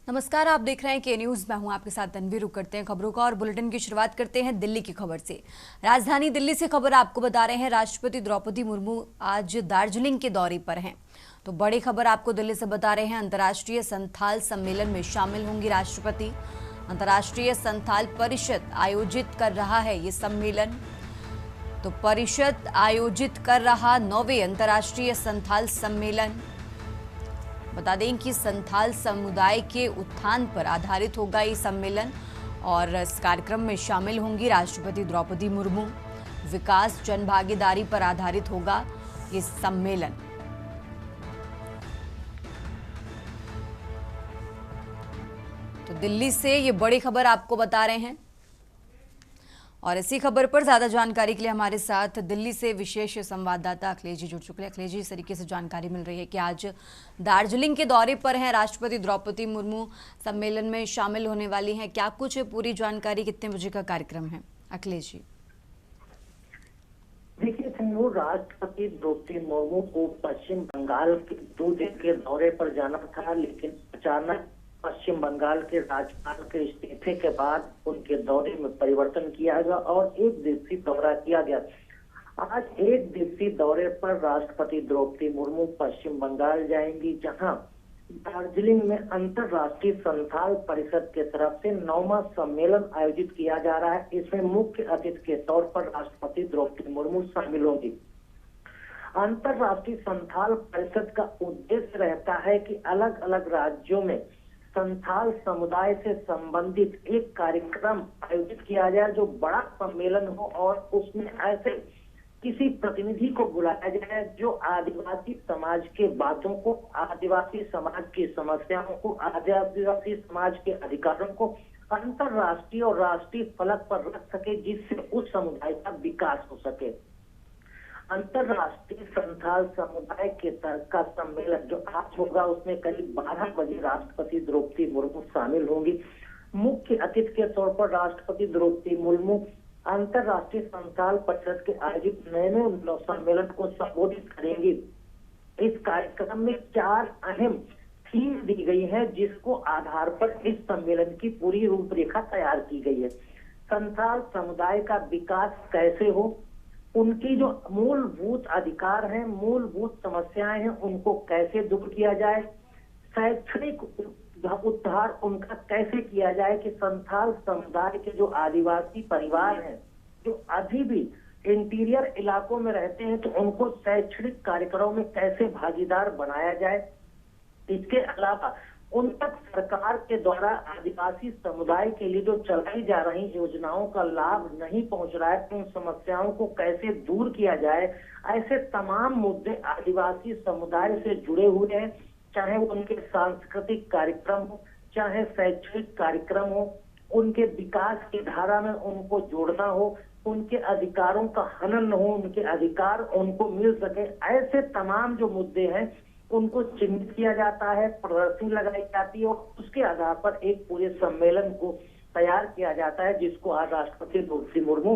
नमस्कार, आप देख रहे हैं के न्यूज। मैं हूं आपके साथ तन्वी। रुक करते हैं खबरों का और बुलेटिन की शुरुआत करते हैं दिल्ली की खबर से। राजधानी दिल्ली से खबर आपको बता रहे हैं, राष्ट्रपति द्रौपदी मुर्मू आज दार्जिलिंग के दौरे पर हैं। तो बड़ी खबर आपको दिल्ली से बता रहे हैं, अंतर्राष्ट्रीय संथाल सम्मेलन में शामिल होंगी राष्ट्रपति। अंतर्राष्ट्रीय संथाल परिषद आयोजित कर रहा है ये सम्मेलन। तो परिषद आयोजित कर रहा 9वें अंतर्राष्ट्रीय संथाल सम्मेलन। बता दें कि संथाल समुदाय के उत्थान पर आधारित होगा ये सम्मेलन और इस कार्यक्रम में शामिल होंगी राष्ट्रपति द्रौपदी मुर्मू। विकास जन भागीदारी पर आधारित होगा ये सम्मेलन। तो दिल्ली से ये बड़ी खबर आपको बता रहे हैं और इसी खबर पर ज्यादा जानकारी के लिए हमारे साथ दिल्ली से विशेष संवाददाता अखिलेश जी जुड़ चुके हैं। अखिलेश जी, इस तरीके से जानकारी मिल रही है कि आज दार्जिलिंग के दौरे पर हैं राष्ट्रपति द्रौपदी मुर्मू, सम्मेलन में शामिल होने वाली हैं। क्या कुछ है पूरी जानकारी, कितने बजे का कार्यक्रम है? अखिलेश जी देखिए सिंधु, राष्ट्रपति द्रौपदी मुर्मू को पश्चिम बंगाल के 2 दिन के दौरे पर जाना था, लेकिन अचानक पश्चिम बंगाल के राज्यपाल के इस्तीफे के बाद उनके दौरे में परिवर्तन किया गया और 1 दिवसीय दौरा किया गया। आज 1 दिवसीय दौरे पर राष्ट्रपति द्रौपदी मुर्मू पश्चिम बंगाल जाएंगी, जहां दार्जिलिंग में अंतर्राष्ट्रीय संथाल परिषद के तरफ से 9वां सम्मेलन आयोजित किया जा रहा है। इसमें मुख्य अतिथि के तौर पर राष्ट्रपति द्रौपदी मुर्मू शामिल होंगी। अंतर्राष्ट्रीय संथाल परिषद का उद्देश्य रहता है कि अलग अलग राज्यों में संथाल समुदाय से संबंधित एक कार्यक्रम आयोजित किया जाए जो बड़ा सम्मेलन हो और उसमें ऐसे किसी प्रतिनिधि को बुलाया जाए जो आदिवासी समाज के बातों को, आदिवासी समाज की समस्याओं को, आदिवासी समाज के अधिकारों को अंतर्राष्ट्रीय और राष्ट्रीय फलक पर रख सके, जिससे उस समुदाय का विकास हो सके। अंतर्राष्ट्रीय संथाल समुदाय का सम्मेलन जो आज होगा, उसमें करीब 12 बजे राष्ट्रपति द्रौपदी मुर्मू शामिल होंगी। मुख्य अतिथि के तौर पर राष्ट्रपति द्रौपदी मुर्मू अंतर्राष्ट्रीय संथाल परिषद के आयोजित 9वें सम्मेलन को संबोधित करेंगी। इस कार्यक्रम में 4 अहम थीम दी गई है, जिसको आधार पर इस सम्मेलन की पूरी रूपरेखा तैयार की गई है। संथाल समुदाय का विकास कैसे हो, उनकी जो मूलभूत अधिकार हैं, मूलभूत समस्याएं हैं, उनको कैसे दूर किया जाए, शैक्षणिक उद्धार उनका कैसे किया जाए कि संथाल समुदाय के जो आदिवासी परिवार हैं, जो अभी भी इंटीरियर इलाकों में रहते हैं, तो उनको शैक्षणिक कार्यक्रमों में कैसे भागीदार बनाया जाए। इसके अलावा उन तक सरकार के द्वारा आदिवासी समुदाय के लिए जो चलाई जा रही योजनाओं का लाभ नहीं पहुंच रहा है, तो उन समस्याओं को कैसे दूर किया जाए। ऐसे तमाम मुद्दे आदिवासी समुदाय से जुड़े हुए हैं, चाहे वो उनके सांस्कृतिक कार्यक्रम हो, चाहे शैक्षणिक कार्यक्रम हो, उनके विकास की धारा में उनको जोड़ना हो, उनके अधिकारों का हनन हो, उनके अधिकार उनको मिल सके। ऐसे तमाम जो मुद्दे हैं उनको चिन्हित किया जाता है, प्रदर्शनी लगाई जाती है और उसके आधार पर एक पूरे सम्मेलन को तैयार किया जाता है, जिसको आज राष्ट्रपति द्रौपदी मुर्मू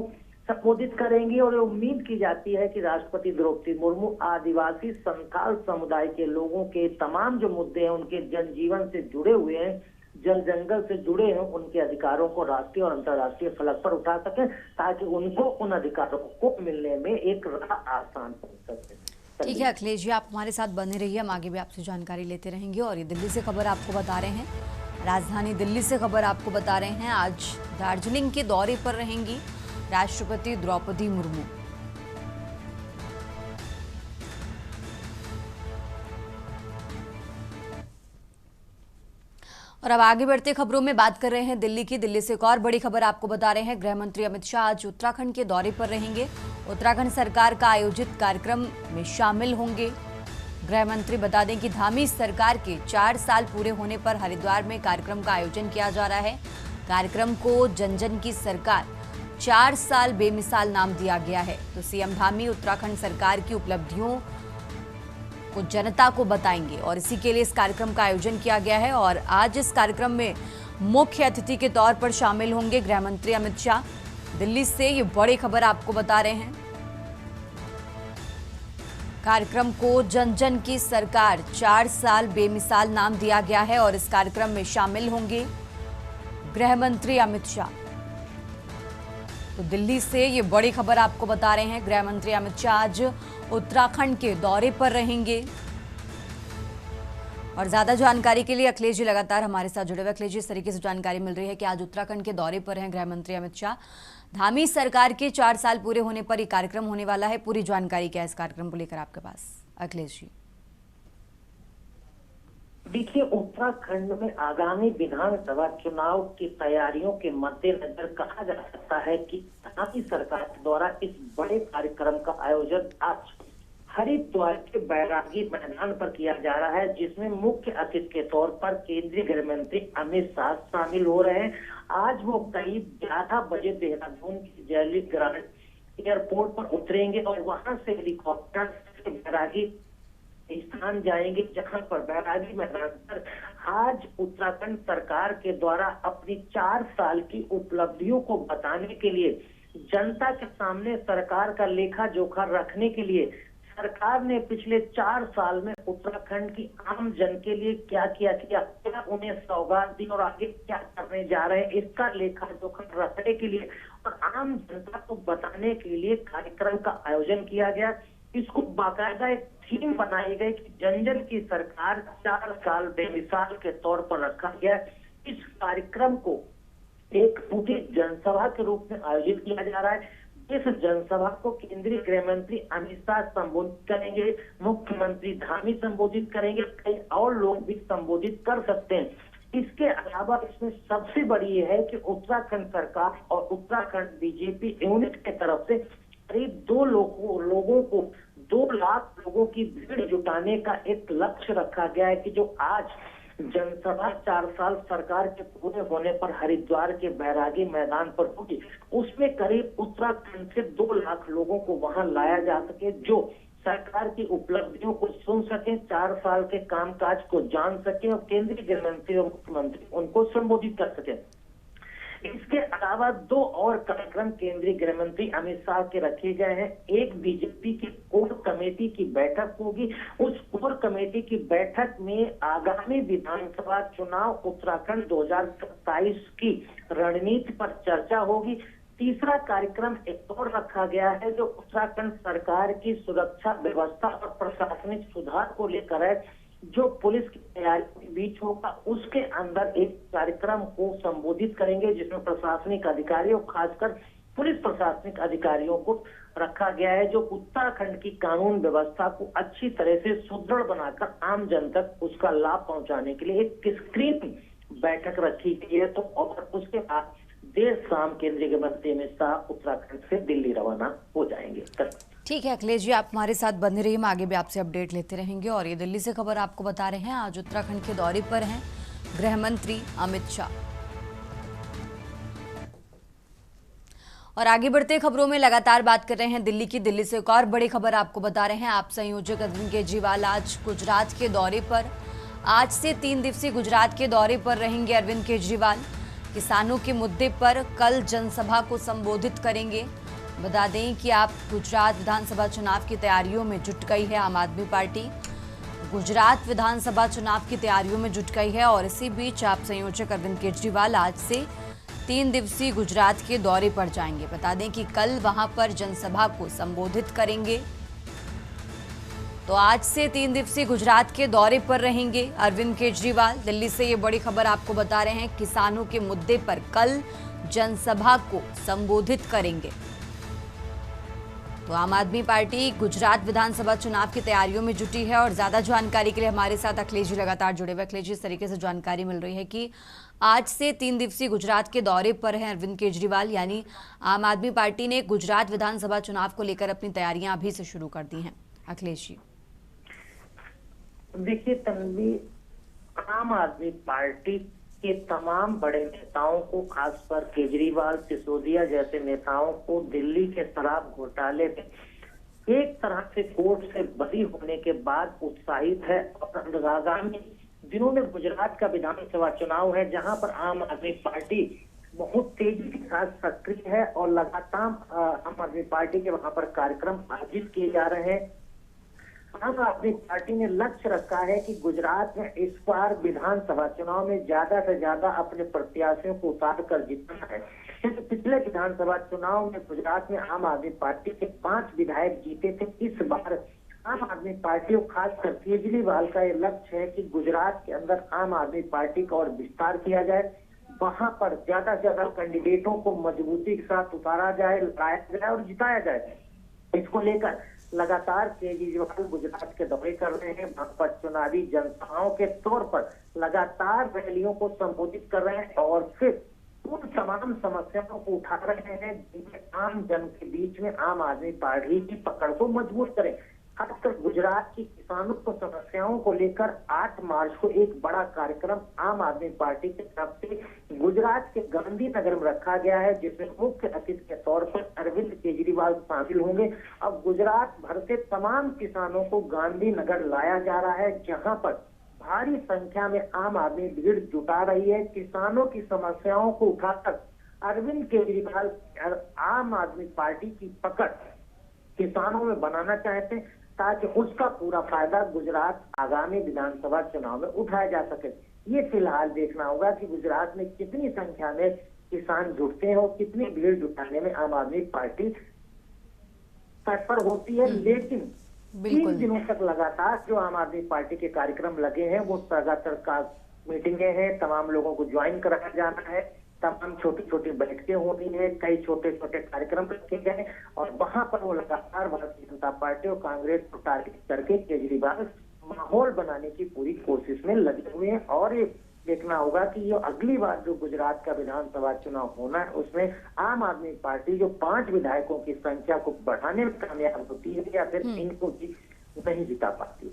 संबोधित करेंगी। और उम्मीद की जाती है कि राष्ट्रपति द्रौपदी मुर्मू आदिवासी संथाल समुदाय के लोगों के तमाम जो मुद्दे हैं, उनके जनजीवन से जुड़े हुए हैं, जल जंगल से जुड़े हैं, उनके अधिकारों को राष्ट्रीय और अंतर्राष्ट्रीय फलक पर उठा सके, ताकि उनको उन अधिकारों को मिलने में एक राह आसान हो सके। ठीक है अखिलेश जी, आप हमारे साथ बने रहिए, हम आगे भी आपसे जानकारी लेते रहेंगे। और ये दिल्ली से खबर आपको बता रहे हैं, राजधानी दिल्ली से खबर आपको बता रहे हैं, आज दार्जिलिंग के दौरे पर रहेंगी राष्ट्रपति द्रौपदी मुर्मू। और अब आगे बढ़ते खबरों में बात कर रहे हैं दिल्ली की। दिल्ली से एक और बड़ी खबर आपको बता रहे हैं, गृह मंत्री अमित शाह आज उत्तराखंड के दौरे पर रहेंगे। उत्तराखंड सरकार का आयोजित कार्यक्रम में शामिल होंगे। गृह मंत्री बता दें कि धामी सरकार के 4 साल पूरे होने पर हरिद्वार में कार्यक्रम का आयोजन किया जा रहा है। कार्यक्रम को जन जन की सरकार 4 साल बेमिसाल नाम दिया गया है। तो सीएम धामी उत्तराखंड सरकार की उपलब्धियों को जनता को बताएंगे और इसी के लिए इस कार्यक्रम का आयोजन किया गया है। और आज इस कार्यक्रम में मुख्य अतिथि के तौर पर शामिल होंगे गृह मंत्री अमित शाह। दिल्ली से ये बड़ी खबर आपको बता रहे हैं। कार्यक्रम को जन जन की सरकार 4 साल बेमिसाल नाम दिया गया है और इस कार्यक्रम में शामिल होंगे गृह मंत्री अमित शाह। तो दिल्ली से ये बड़ी खबर आपको बता रहे हैं, गृह मंत्री अमित शाह आज उत्तराखंड के दौरे पर रहेंगे। और ज्यादा जानकारी के लिए अखिलेश जी लगातार हमारे साथ जुड़े हुए। अखिलेश जी, इस तरीके से जानकारी मिल रही है कि आज उत्तराखंड के दौरे पर हैं गृह मंत्री अमित शाह। धामी सरकार के 4 साल पूरे होने पर ये कार्यक्रम होने वाला है। पूरी जानकारी क्या है इस कार्यक्रम को लेकर आपके पास, अखिलेश जी? देखिए, उत्तराखंड में आगामी विधानसभा चुनाव की तैयारियों के मद्देनजर कहा जा सकता है कि धामी सरकार द्वारा इस बड़े कार्यक्रम का आयोजन आज हरिद्वार के बैरागी मैदान पर किया जा रहा है, जिसमें मुख्य अतिथि के तौर पर केंद्रीय गृह मंत्री अमित शाह शामिल हो रहे हैं। आज वो करीब 11 बजे देहरादून की जयली ग्रांट एयरपोर्ट पर उतरेंगे और वहां से हेलीकॉप्टर से बैरागी स्थान जाएंगे, जहां पर बैरागी मैदान पर आज उत्तराखंड सरकार के द्वारा अपनी 4 साल की उपलब्धियों को बताने के लिए, जनता के सामने सरकार का लेखा जोखा रखने के लिए सरकार ने पिछले 4 साल में उत्तराखंड की आम जन के लिए क्या किया, क्या उन्हें सौगात दी और आगे क्या करने जा रहे हैं, इसका लेखा जोखा रखने के लिए और आम जनता को बताने के लिए कार्यक्रम का आयोजन किया गया। इसको बाकायदा एक थीम बनाई गई कि जन जन की सरकार 4 साल बेमिसाल के तौर पर रखा गया। इस कार्यक्रम को एक पूरी जनसभा के रूप में आयोजित किया जा रहा है। इस जनसभा को केंद्रीय गृह मंत्री अमित शाह संबोधित करेंगे, मुख्यमंत्री धामी संबोधित करेंगे, कई और लोग भी संबोधित कर सकते हैं। इसके अलावा इसमें सबसे बड़ी ये है कि उत्तराखंड सरकार और उत्तराखंड बीजेपी यूनिट की तरफ से करीब 2 लोगों को 2 लाख लोगों की भीड़ जुटाने का एक लक्ष्य रखा गया है कि जो आज जनसभा 4 साल सरकार के पूरे होने पर हरिद्वार के बैरागी मैदान पर होगी, उसमें करीब उत्तराखंड से 2 लाख लोगों को वहां लाया जा सके, जो सरकार की उपलब्धियों को सुन सके, 4 साल के कामकाज को जान सके और केंद्रीय गृह मंत्री और मुख्यमंत्री उनको संबोधित कर सके। इसके अलावा 2 और कार्यक्रम केंद्रीय गृह मंत्री अमित शाह के रखे गए हैं। एक बीजेपी की कोर कमेटी की बैठक होगी। उस कोर कमेटी की बैठक में आगामी विधानसभा चुनाव उत्तराखंड 2027 की रणनीति पर चर्चा होगी। तीसरा कार्यक्रम एक और रखा गया है जो उत्तराखंड सरकार की सुरक्षा व्यवस्था और प्रशासनिक सुधार को लेकर है, जो पुलिस की तैयारी के बीच होगा। उसके अंदर एक कार्यक्रम को संबोधित करेंगे जिसमें प्रशासनिक अधिकारियों, खासकर पुलिस प्रशासनिक अधिकारियों को रखा गया है, जो उत्तराखंड की कानून व्यवस्था को अच्छी तरह से सुदृढ़ बनाकर आम जन तक उसका लाभ पहुंचाने के लिए एक स्क्रीन बैठक रखी गई है। तो और उसके बाद देर शाम केंद्रीय गृह मंत्री अमित शाह उत्तराखंड से दिल्ली रवाना हो जाएंगे। ठीक है अखिलेश जी, आप हमारे साथ बने रहिए, हम आगे भी आपसे अपडेट लेते रहेंगे। और ये दिल्ली से खबर आपको बता रहे हैं, आज उत्तराखंड के दौरे पर हैं गृह मंत्री अमित शाह। और आगे बढ़ते खबरों में लगातार बात कर रहे हैं दिल्ली की। दिल्ली से एक और बड़ी खबर आपको बता रहे हैं, आप संयोजक अरविंद केजरीवाल आज गुजरात के दौरे पर। आज से 3 दिवसीय गुजरात के दौरे पर रहेंगे अरविंद केजरीवाल। किसानों के मुद्दे पर कल जनसभा को संबोधित करेंगे। बता दें कि आप गुजरात विधानसभा चुनाव की तैयारियों में जुट गई है आम आदमी पार्टी। गुजरात विधानसभा चुनाव की तैयारियों में जुट गई है और इसी बीच आप संयोजक अरविंद केजरीवाल आज से 3 दिवसीय गुजरात के दौरे पर जाएंगे। बता दें कि कल वहां पर जनसभा को संबोधित करेंगे। तो आज से 3 दिवसीय गुजरात के दौरे पर रहेंगे अरविंद केजरीवाल। दिल्ली से ये बड़ी खबर आपको बता रहे हैं, किसानों के मुद्दे पर कल जनसभा को संबोधित करेंगे। तो आम आदमी पार्टी गुजरात विधानसभा चुनाव की तैयारियों में जुटी है और ज्यादा जानकारी के लिए हमारे साथ अखिलेश जी लगातार जुड़े हुए। अखिलेश जी, इस तरीके से जानकारी मिल रही है कि आज से 3 दिवसीय गुजरात के दौरे पर हैं अरविंद केजरीवाल, यानी आम आदमी पार्टी ने गुजरात विधानसभा चुनाव को लेकर अपनी तैयारियां अभी से शुरू कर दी हैं। अखिलेश जी, देखिए तन्वी, आम आदमी पार्टी के तमाम बड़े नेताओं को, खासकर केजरीवाल, सिसोदिया जैसे नेताओं को दिल्ली के शराब घोटाले में एक तरह से कोर्ट से बरी होने के बाद उत्साहित है। और आगामी दिनों में गुजरात का विधानसभा चुनाव है, जहां पर आम आदमी पार्टी बहुत तेजी के साथ सक्रिय है और लगातार आम आदमी पार्टी के वहां पर कार्यक्रम आयोजित किए जा रहे हैं। आम आदमी पार्टी ने लक्ष्य रखा है कि गुजरात में इस बार विधानसभा चुनाव में ज्यादा से ज्यादा अपने प्रत्याशियों को उतार कर जीतना है, क्योंकि पिछले विधानसभा चुनाव में गुजरात में आम आदमी पार्टी के 5 विधायक जीते थे। इस बार आम आदमी पार्टी और खासकर केजरीवाल का ये लक्ष्य है कि गुजरात के अंदर आम आदमी पार्टी का और विस्तार किया जाए, वहां पर ज्यादा से ज्यादा कैंडिडेटों को मजबूती के साथ उतारा जाए, लाया जाए और जिताया जाए। इसको लेकर लगातार केजरीवाल गुजरात के दौरे कर रहे हैं। वहां पर चुनावी जनसभाओं के तौर पर लगातार रैलियों को संबोधित कर रहे हैं और फिर उन तमाम समस्याओं को उठा रहे हैं जिनमें आम जन के बीच में आम आदमी पार्टी की पकड़ को मजबूत करें। खासकर गुजरात की किसानों को समस्याओं को लेकर 8 मार्च को एक बड़ा कार्यक्रम आम आदमी पार्टी की तरफ से गुजरात के गांधीनगर में रखा गया है, जिसमें मुख्य अतिथि के तौर पर अरविंद केजरीवाल शामिल होंगे। अब गुजरात भर से तमाम किसानों को गांधीनगर लाया जा रहा है, जहां पर भारी संख्या में आम आदमी भीड़ जुटा रही है। किसानों की समस्याओं को उठाकर अरविंद केजरीवाल आम आदमी पार्टी की पकड़ किसानों में बनाना चाहते हैं, ताकि उसका पूरा फायदा गुजरात आगामी विधानसभा चुनाव में उठाया जा सके। ये फिलहाल देखना होगा कि गुजरात में कितनी संख्या में किसान जुटते हैं और कितनी भीड़ जुटाने में आम आदमी पार्टी तत्पर होती है। लेकिन 3 दिनों तक लगातार जो आम आदमी पार्टी के कार्यक्रम लगे हैं वो लगातार का मीटिंगें हैं, तमाम लोगों को ज्वाइन कराया जाना है, तमाम छोटी छोटी बैठकें होनी है, कई छोटे छोटे कार्यक्रम रखे गए और वहां पर वो लगातार भारतीय जनता पार्टी और कांग्रेस को टारगेट करके केजरीवाल माहौल बनाने की पूरी कोशिश में लगे हुए हैं। और ये देखना होगा कि ये अगली बार जो गुजरात का विधानसभा चुनाव होना है उसमें आम आदमी पार्टी जो 5 विधायकों की संख्या को बढ़ाने में कामयाब होती है या फिर इनको भी नहीं जिता पाती।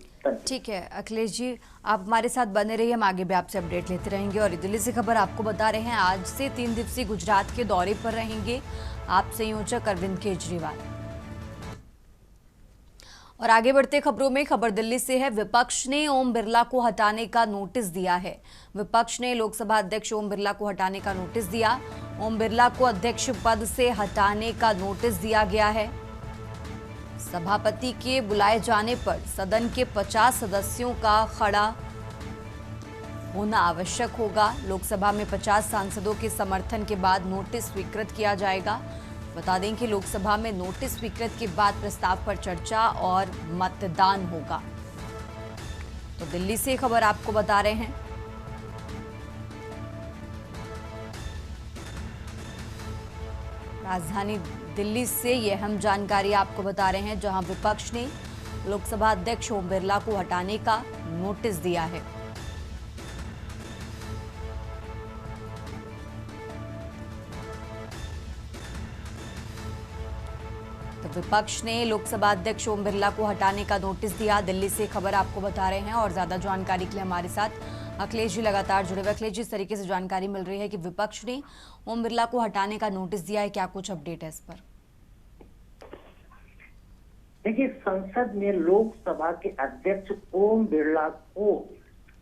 ठीक है अखिलेश जी, आप हमारे साथ बने रहिए, हम आगे भी आपसे अपडेट लेते रहेंगे। और दिल्ली से खबर आपको बता रहे हैं, आज से 3 दिवसीय गुजरात के दौरे पर रहेंगे आप संयोजक अरविंद केजरीवाल। और आगे बढ़ते खबरों में खबर दिल्ली से है, विपक्ष ने ओम बिरला को हटाने का नोटिस दिया है। विपक्ष ने लोकसभा अध्यक्ष ओम बिरला को हटाने का नोटिस दिया। ओम बिरला को अध्यक्ष पद से हटाने का नोटिस दिया गया है। सभापति के बुलाए जाने पर सदन के 50 सदस्यों का खड़ा होना आवश्यक होगा। लोकसभा में 50 सांसदों के समर्थन के बाद नोटिस स्वीकृत किया जाएगा। बता दें कि लोकसभा में नोटिस स्वीकृत के बाद प्रस्ताव पर चर्चा और मतदान होगा। तो दिल्ली से खबर आपको बता रहे हैं। राजधानी दिल्ली से ये अहम जानकारी आपको बता रहे हैं, जहां विपक्ष ने लोकसभा अध्यक्ष ओम बिरला को हटाने का नोटिस दिया है। तो विपक्ष ने लोकसभा अध्यक्ष ओम बिरला को हटाने का नोटिस दिया। दिल्ली से खबर आपको बता रहे हैं और ज्यादा जानकारी के लिए हमारे साथ अखिलेश जी लगातार जुड़े हुए। अखिलेश जी, इस तरीके से जानकारी मिल रही है कि विपक्ष ने ओम बिरला को हटाने का नोटिस दिया है, क्या कुछ अपडेट है इस पर? देखिए, संसद में लोकसभा के अध्यक्ष ओम बिरला को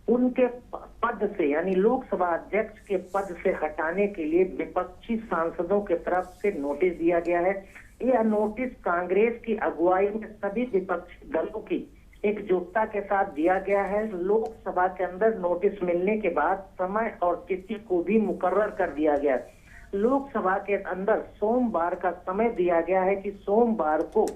उनके पद से यानी लोकसभा अध्यक्ष के पद से हटाने के लिए विपक्षी सांसदों के तरफ से नोटिस दिया गया है। यह नोटिस कांग्रेस की अगुवाई में सभी विपक्षी दलों की एकजुटता के साथ दिया गया है। लोकसभा के अंदर नोटिस मिलने के बाद समय और तिथि को भी मुकर्रर कर दिया गया। लोकसभा के अंदर सोमवार का समय दिया गया है कि सोमवार को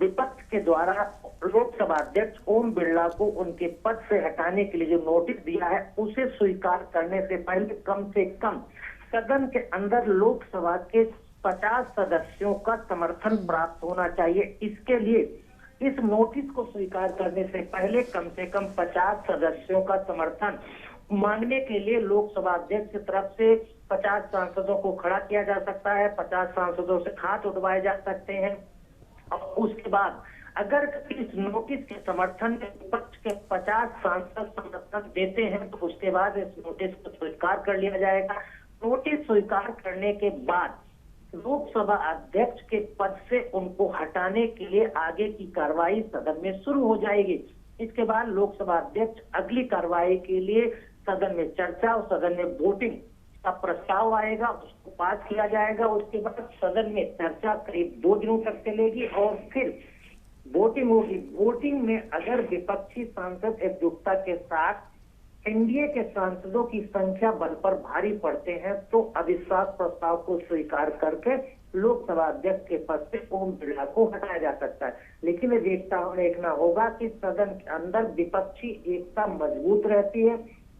विपक्ष के द्वारा लोकसभा अध्यक्ष ओम बिरला को उनके पद से हटाने के लिए जो नोटिस दिया है उसे स्वीकार करने से कम सदन के अंदर लोकसभा के 50 सदस्यों का समर्थन प्राप्त होना चाहिए। इसके लिए इस नोटिस को स्वीकार करने से पहले कम से कम 50 सदस्यों का समर्थन मांगने के लिए लोकसभा अध्यक्ष की तरफ से 50 सांसदों को खड़ा किया जा सकता है, 50 सांसदों से हाथ उठवाए जा सकते हैं। और उसके बाद अगर इस नोटिस के समर्थन में विपक्ष के 50 सांसद समर्थन देते हैं तो उसके बाद इस नोटिस को स्वीकार कर लिया जाएगा। नोटिस स्वीकार करने के बाद लोकसभा अध्यक्ष के पद से उनको हटाने के लिए आगे की कार्रवाई सदन में शुरू हो जाएगी। इसके बाद लोकसभा अध्यक्ष अगली कार्रवाई के लिए सदन में चर्चा और सदन में वोटिंग का प्रस्ताव आएगा, उसको पास किया जाएगा। उसके बाद सदन में चर्चा करीब 2 दिनों तक चलेगी और फिर वोटिंग होगी। वोटिंग में अगर विपक्षी सांसद एकजुटता के साथ एनडीए के सांसदों की संख्या बल पर भारी पड़ते हैं तो अविश्वास प्रस्ताव को स्वीकार करके लोकसभा अध्यक्ष के पद से ओम बिरला को हटाया जा सकता है। लेकिन ये देखना होगा कि सदन के अंदर विपक्षी एकता मजबूत रहती है,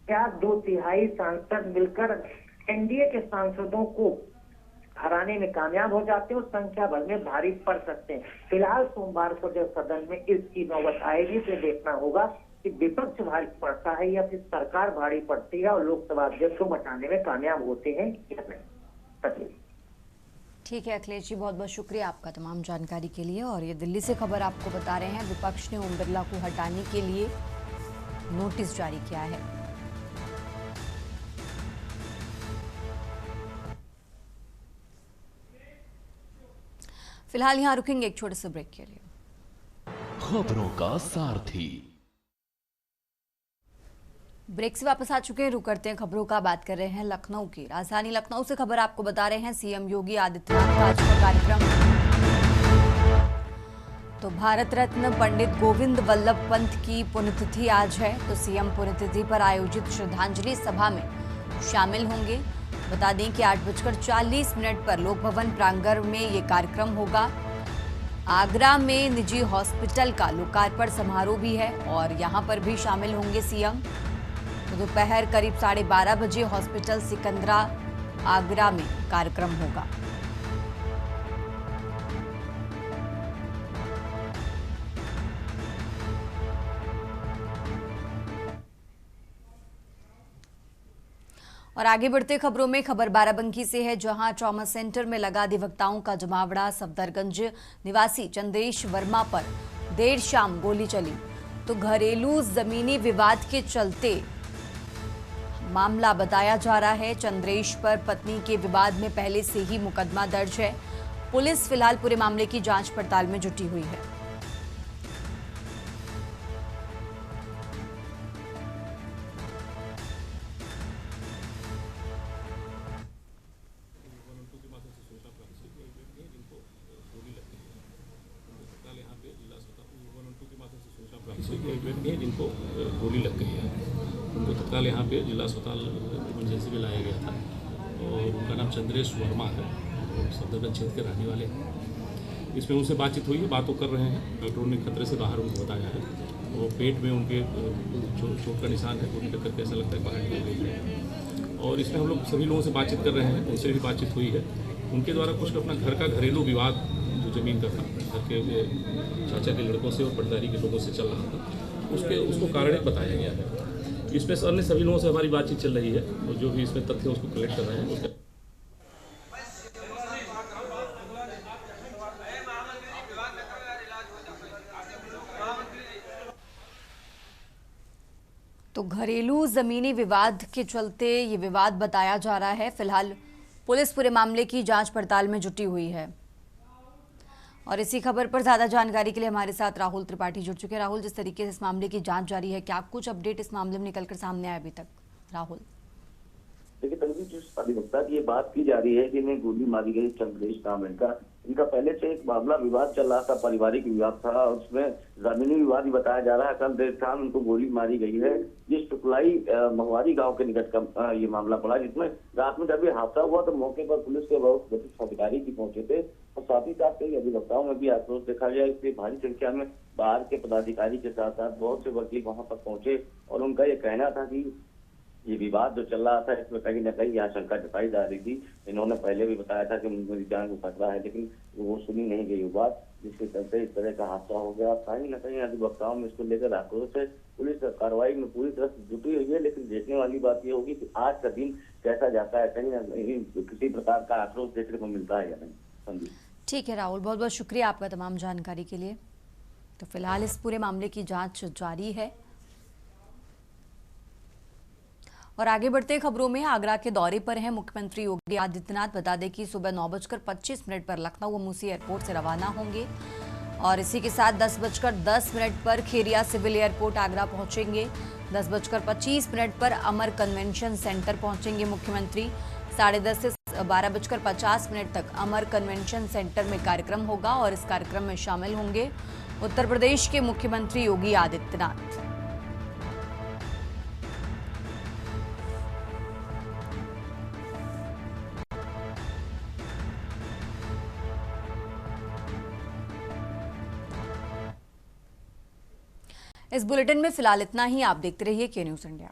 क्या 2/3 सांसद मिलकर एनडीए के सांसदों को हराने में कामयाब हो जाते हैं और संख्या बल में भारी पड़ सकते हैं। फिलहाल सोमवार को जब सदन में इसकी नौबत आएगी तो देखना होगा कि विपक्ष भारी पड़ता है या फिर सरकार भारी पड़ती है और लोकसभा अध्यक्ष को हटाने में कामयाब होते हैं या नहीं। ठीक है अखिलेश जी, बहुत बहुत शुक्रिया आपका तमाम जानकारी के लिए। और ये दिल्ली से खबर आपको बता रहे हैं, विपक्ष ने ओम बिरला को हटाने के लिए नोटिस जारी किया है। फिलहाल यहां रुकेंगे एक छोटे से ब्रेक के लिए। खबरों का सारथी। ब्रेक से वापस आ चुके हैं, रुक करते हैं खबरों का। बात कर रहे हैं लखनऊ की। राजधानी लखनऊ से खबर आपको बता रहे हैं, सीएम योगी आदित्यनाथ का आज का कार्यक्रम। तो भारत रत्न पंडित गोविंद वल्लभ पंत की पुण्यतिथि आज है, तो सीएम पुण्यतिथि पर आयोजित श्रद्धांजलि सभा में शामिल होंगे। बता दें कि 8:40 पर लोक भवन प्रांगण में ये कार्यक्रम होगा। आगरा में निजी हॉस्पिटल का लोकार्पण समारोह भी है और यहां पर भी शामिल होंगे सीएम। तो दोपहर करीब 12:30 बजे हॉस्पिटल सिकंदरा आगरा में कार्यक्रम होगा। और आगे बढ़ते खबरों में खबर बाराबंकी से है, जहां ट्रॉमा सेंटर में लगा अधिवक्ताओं का जमावड़ा। सफदरगंज निवासी चंद्रेश वर्मा पर देर शाम गोली चली। तो घरेलू जमीनी विवाद के चलते मामला बताया जा रहा है। चंद्रेश पर पत्नी के विवाद में पहले से ही मुकदमा दर्ज है। पुलिस फिलहाल पूरे मामले की जांच पड़ताल में जुटी हुई है। जिनको गोली लग गई है, उनको तत्काल यहाँ पे जिला अस्पताल इमरजेंसी में लाया गया था और उनका नाम चंद्रेश वर्मा है, सफदरगंज क्षेत्र के रहने वाले हैं। इसमें उनसे बातचीत हुई है, बातों कर रहे हैं। डॉक्टरों ने खतरे से बाहर उनको बताया है और पेट में उनके चोट का निशान है, गोली टक्कर के ऐसा लगता है बाहर निकल गई है। और इसमें हम लोग सभी लोगों से बातचीत कर रहे हैं, उनसे भी बातचीत हुई है। उनके द्वारा कुछ अपना घर का घरेलू विवाद जो ज़मीन का था, घर के चाचा के लड़कों से और पटदारी के लोगों से चल रहा था, उसको कारण बताया गया है। इसमें अन्य सभी लोगों से हमारी बातचीत चल रही है और जो भी इसमें तथ्य उसको कलेक्ट कर रहे हैं। उसका तो घरेलू जमीनी विवाद के चलते ये विवाद बताया जा रहा है। फिलहाल पुलिस पूरे मामले की जांच पड़ताल में जुटी हुई है। और इसी खबर पर ज्यादा जानकारी के लिए हमारे साथ राहुल त्रिपाठी जुड़ चुके हैं। राहुल, जिस तरीके से इस मामले की जांच जारी है, क्या कुछ अपडेट इस मामले में निकलकर सामने आया अभी तक? राहुल, देखिए तनवीर, जिस अधिवक्ता की ये बात की जा रही है कि इन्हें गोली मारी गई, चंद्रेश नाम इनका पहले से एक मामला विवाद चल रहा था, पारिवारिक विवाद था। उसमें जमीनी विवाद ही बताया जा रहा है। कल देर शाम उनको गोली मारी गई है। जिस टुकलाई महुआरी गांव के निकट का ये मामला पड़ा, जिसमें रात में जब ये हादसा हुआ तो मौके पर पुलिस के बहुत वरिष्ठ अधिकारी भी पहुंचे थे और साथ ही साथ कई अधिवक्ताओं में भी आक्रोश देखा गया। इसलिए भारी संख्या में बाहर के पदाधिकारी के साथ साथ बहुत से वकील वहां पर पहुंचे और उनका ये कहना था कि ये विवाद जो चल रहा था इसमें कहीं ना कहीं आशंका जताई जा रही थी। इन्होंने पहले भी बताया था कि मेरी जान को खतरा है, लेकिन वो सुनी नहीं गई वो बात, जिसके चलते इस तरह का हादसा हो गया। कहीं ना कहीं अधिवक्ताओं में इसको लेकर आक्रोश है। पुलिस कार्रवाई में पूरी तरह से जुटी हुई है, लेकिन देखने वाली बात ये होगी कि आज का दिन कैसा जाता है। कहीं ना कहीं किसी प्रकार का आक्रोश देखने को मिलता है या नहीं। संदीप, ठीक है राहुल, बहुत बहुत शुक्रिया आपका तमाम जानकारी के लिए। तो फिलहाल इस पूरे मामले की जांच जारी है। और आगे बढ़ते खबरों में, आगरा के दौरे पर हैं मुख्यमंत्री योगी आदित्यनाथ। बता दें कि सुबह 9:25 पर लखनऊ व मूसी एयरपोर्ट से रवाना होंगे और इसी के साथ 10:10 पर खेरिया सिविल एयरपोर्ट आगरा पहुंचेंगे। 10:25 पर अमर कन्वेंशन सेंटर पहुंचेंगे मुख्यमंत्री। 10:30 से 12:50 तक अमर कन्वेंशन सेंटर में कार्यक्रम होगा और इस कार्यक्रम में शामिल होंगे उत्तर प्रदेश के मुख्यमंत्री योगी आदित्यनाथ। इस बुलेटिन में फिलहाल इतना ही। आप देखते रहिए के न्यूज़ इंडिया।